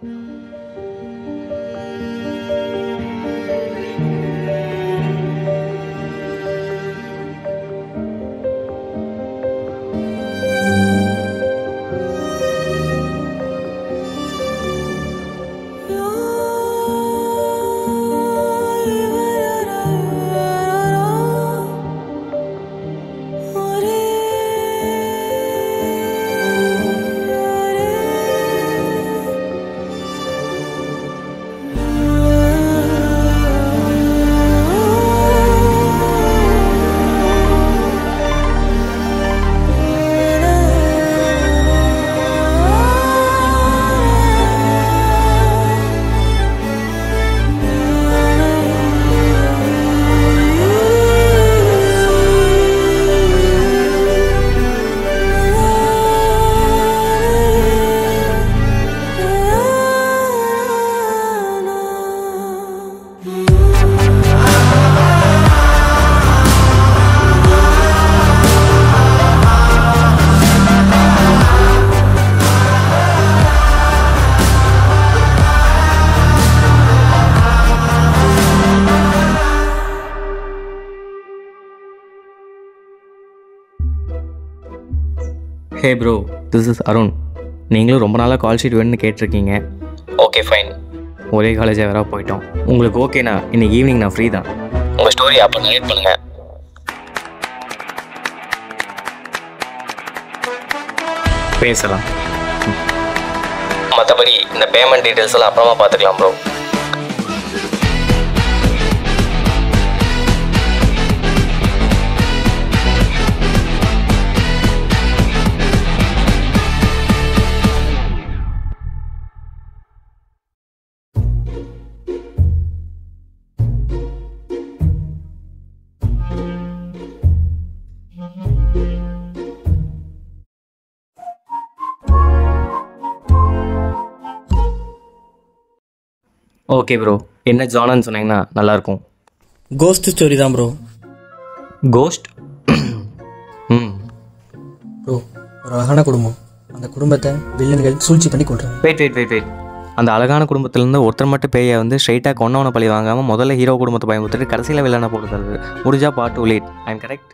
Hey bro, this is Arun. நீங்களும் ரொம்ப நாளாக கால் ஷீட் வேணும்னு கேட்டிருக்கீங்க. ஓகே ஃபைன், ஒரே காலேஜாக வேற போயிட்டோம். உங்களுக்கு ஓகேண்ணா, இன்னைக்கு ஈவினிங் நான் ஃப்ரீ தான். உங்கள் ஸ்டோரி அப்போ நைட் பண்ணுங்கள். பேசலாம். மற்றபடி இந்த பேமெண்ட் டீட்டெயில்ஸ் எல்லாம் அப்புறமா பார்த்துக்கலாம் ப்ரோ. ஓகே ப்ரோ, என்ன ஜானன்னு சொன்னீங்கன்னா நல்லாயிருக்கும். கோஸ்ட் ஸ்டோரி தான் ப்ரோ. கோஸ்ட்? ப்ரோ, ஒரு அழகான குடும்பம், அந்த குடும்பத்தை வில்லன்கள் சூழ்ச்சி பண்ணி கொள்றாங்க. வெயிட், அந்த அழகான குடும்பத்திலேருந்து ஒருத்தர் மட்டும் பேயை வந்து ஸ்ட்ரைட்டாக கொன்னவனை பழி வாங்காமல் முதல்ல ஹீரோ குடும்பத்தை பயமுறுத்திட்டு கடைசியில் வில்லனை போடுறது முடிஞ்சா part late. I am correct?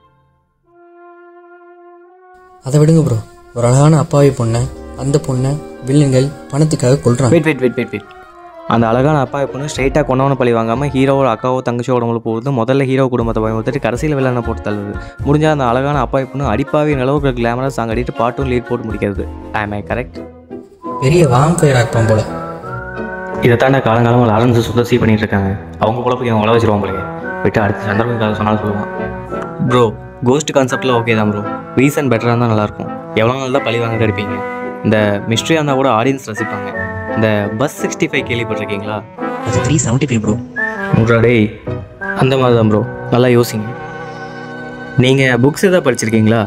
அதை விடுங்க ப்ரோ, ஒரு அழகான அப்பாவி பொண்ணை, அந்த பொண்ணை வில்லன்கள் பணத்துக்காக கொள்றாங்க. வெயிட். அந்த அழகான அப்பா பொண்ணு ஸ்ட்ரைட்டாக கொண்டவனை பழி வாங்காமல் ஹீரோவோட அக்காவோ தங்கச்சியோட உடம்புல போகுது முதல்ல ஹீரோ குடும்பத்தை பயமுறுத்திட்டு கடைசியில் வில்லனை போட்டு தள்ளுது. முடிஞ்சால் அந்த அழகான அப்பா பொண்ணு அடிப்பாவி அளவுக்கு கிளாமரஸ் சாங் அடிட்டு பாட்டும் லீட் போட்டு முடிக்கிறது. I correct? பெரிய வாம்பயர் ஆக்பான் போல. இதை தாண்ட காலங்காலமாக லாரன்ஸ் சுத்தசி பண்ணிட்டு இருக்காங்க. அவங்க குழப்பம் இவங்க வள வச்சிருவாங்க போலயே. விட்டு அடுத்த சந்தர்ப்பம் சொன்னாலும் சொல்லுவான். ப்ரோ, கோஸ்ட் கான்செப்டில் ஓகே தான் ப்ரோ. ரீசன் பெட்டராக இருந்தால் நல்லாயிருக்கும். எவ்வளோ நாள் தான் பழி வாங்க கிடைப்பீங்க. இந்த மிஸ்ட்ரியாக இருந்தால் கூட ஆடியன்ஸ் ரசிப்பாங்க. இந்த பஸ் 65 கேள்விப்பட்டிருக்கீங்களா? அது 375 ப்ரோ. டே, அந்த மாதிரி தான் ப்ரோ. நல்லா யோசிங்க. நீங்கள் புக்ஸ் எதாவது படிச்சிருக்கீங்களா?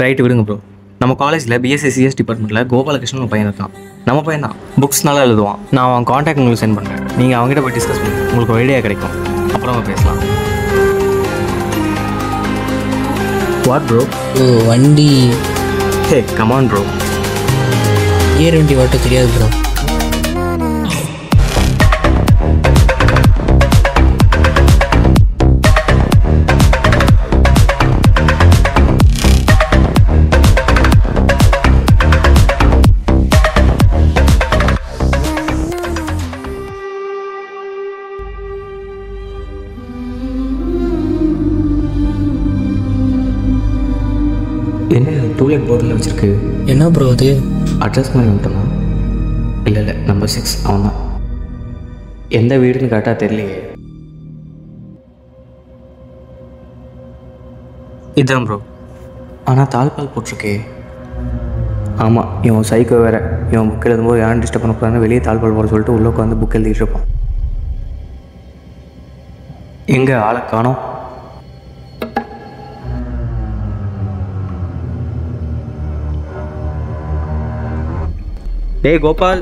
ரைட்டு, விடுங்க ப்ரோ. நம்ம காலேஜில் பிஎஸ்சி சிஎஸ் டிபார்ட்மெண்ட்டில் கோபாலகிருஷ்ணன் ஒரு பையன் இருக்கான். நம்ம பையன் தான், புக்ஸ் நல்லா எழுதுவான். நான் அவன் கான்டாக்ட் உங்களுக்கு சென்ட் பண்ணுறேன். நீங்கள் அவங்ககிட்ட போய் டிஸ்கஸ் பண்ணுங்க, உங்களுக்கு ஒரு ஐடியா கிடைக்கும். அப்புறமா பேசலாம். What bro? ஓ, வண்டி. ஹே கமான் ப்ரோ. ஏர் வண்டி வாட்ட தெரியாது ப்ரோ. என்ன டூலெட் போர்டில் வச்சுருக்கு? என்ன ப்ரோ அது? அட்ரஸ் மாதிரி விட்டோமா? இல்லை நம்பர் 6 அவன் தான். எந்த வீடுன்னு கரெக்டாக தெரியலையே. இதுதான் ப்ரோ. ஆனால் தாழ்பால் போட்டிருக்கே. ஆமாம், இவன் சைக்கோ வேறு. இவன் புக் எழுதும்போது யாரும் டிஸ்டர்ப் பண்ணக்கூடாதுன்னு வெளியே தாழ்பால் போட சொல்லிட்டு உள்ளே உட்காந்து புக் எழுதிட்டு இருப்பான். எங்கே ஆளை காணோம்? டேய் கோபால்.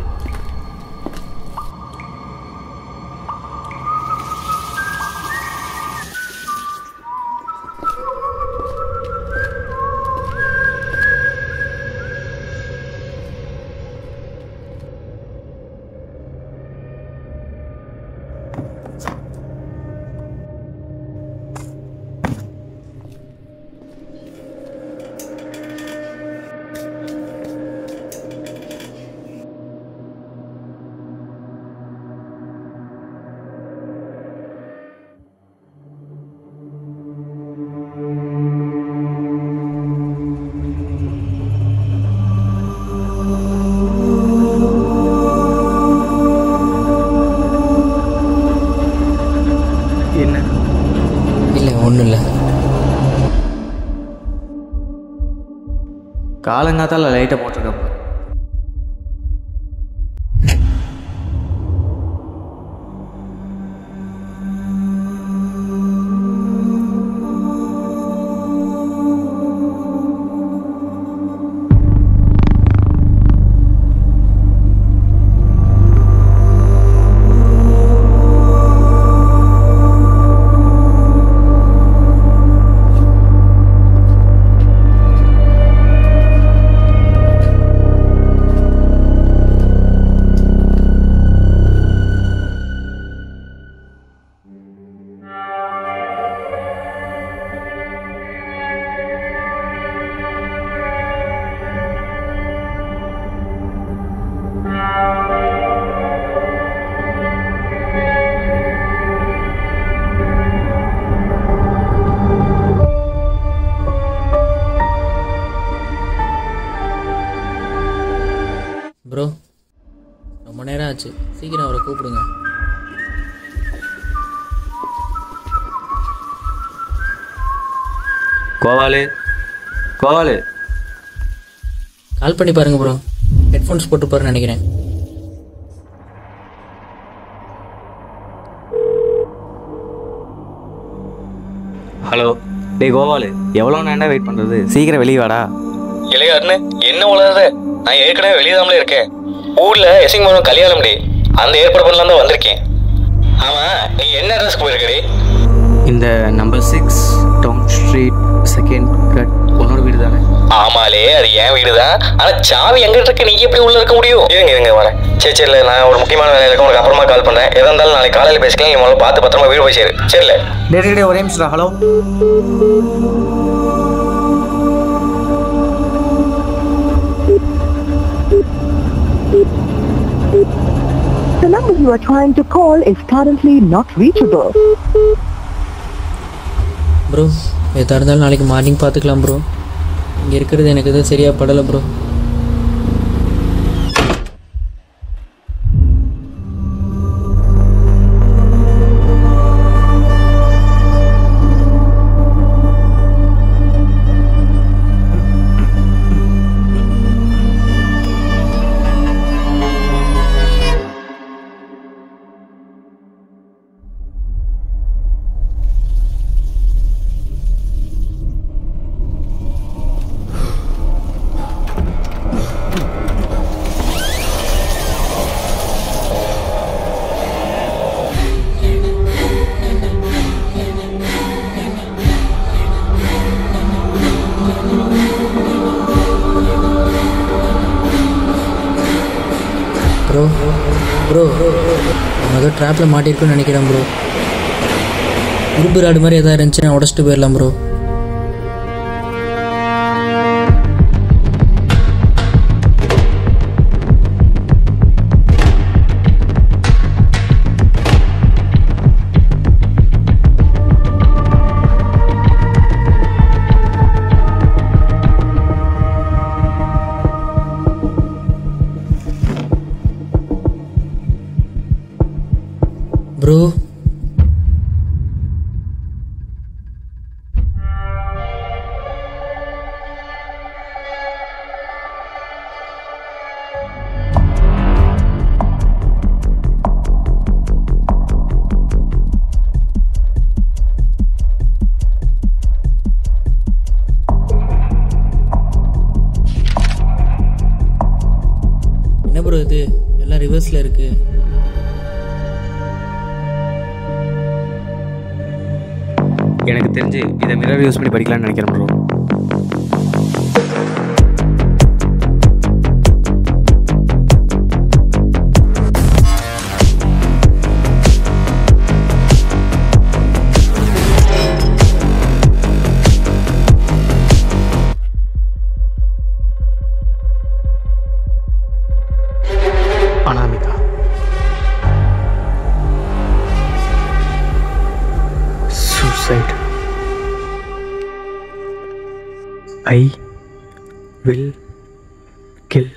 இல்லை. காலங்காத்தால லைட்டை போட்டிருக்கேன் ப்ரோ. ப்ரோ, ரொம்ப நேரம் ஆச்சு, சீக்கிரம் அவரை கூப்பிடுங்க. கோவாலு, கோவாலு, கால் பண்ணி பாருங்க ப்ரோ. ஹெட்ஃபோன்ஸ் போட்டுப்பாருன்னு நினைக்கிறேன். ஹலோ. டேய் கோவாலு, எவ்வளோ நேரம் வெயிட் பண்ணுறது? சீக்கிரம் வெளியே வாடா. இல்லையா அண்ணே, என்ன உலகது? நான் ஏற்கனவே வெளியே இருக்கேன். ஊரில் எசிங் மோனும் கல்யாணம் டே, அந்த ஏற்பாடு பண்ணலாம் தான் வந்திருக்கேன். ஆமாம், நீ என்ன அட்ரஸ்க்கு போயிருக்கடி? இந்த number 6 down street second cut உன்னோட வீடு தானே? ஆமாலே, அது என் வீடு தான். ஆனால் சாவி எங்கிட்ட இருக்கு, நீ எப்படி உள்ளே இருக்க முடியும்? இருங்க வரேன். சரி இல்லை, நான் ஒரு முக்கியமான வேலையில் இருக்கேன், உனக்கு அப்புறமா கால் பண்ணுறேன். எதாக இருந்தாலும் நாளைக்கு காலையில் பேசிக்கலாம். நீ முதல்ல பார்த்து பத்திரமா வீடு போய் சேரு. சரியில்ல? டே ஒரே நிமிஷம். Hello. The number you are trying to call is currently not reachable. Bro, எதாக இருந்தாலும் நாளைக்கு மார்னிங் பார்த்துக்கலாம் ப்ரோ. இங்கே இருக்கிறது எனக்கு எதுவும் சரியாக படலை ப்ரோ. ப்ரோ நம்ம ஏதோ ட்ராப்பில் மாட்டியிருக்குன்னு நினைக்கிறேன் ப்ரோ. இரும்பு ராடு மாதிரி எதாவது இருந்துச்சுன்னா உடச்சிட்டு போயிடலாம் ப்ரோ. ப்ரோ, என்ன ப்ரோ இது? எல்லாம் ரிவர்ஸில் இருக்குது. எனக்கு தெரிஞ்சு இதை மிரர் யூஸ் பண்ணி படிக்கலாம்னு நினைக்கிறேன் bro. Anamika, suicide. I will kill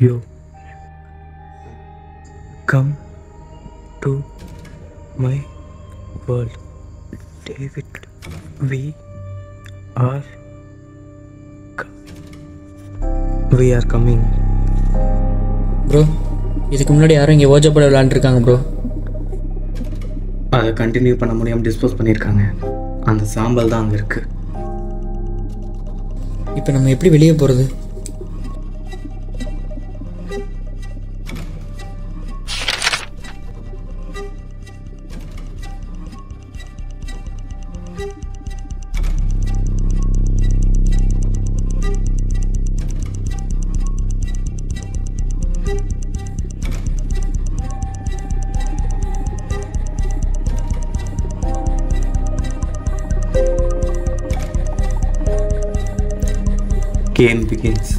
you. Come to my world, David. we are coming. Bro இதுக்கு முன்னாடி யாரும் இங்கே ஓஜப்பட விளாண்டுருக்காங்க ப்ரோ. அதை கண்டினியூ பண்ண முடியாமல் டிஸ்போஸ் பண்ணியிருக்காங்க. அந்த சாம்பல் தான் அங்கே இருக்குது. இப்போ நம்ம எப்படி வெளியே போகிறது? Game begins.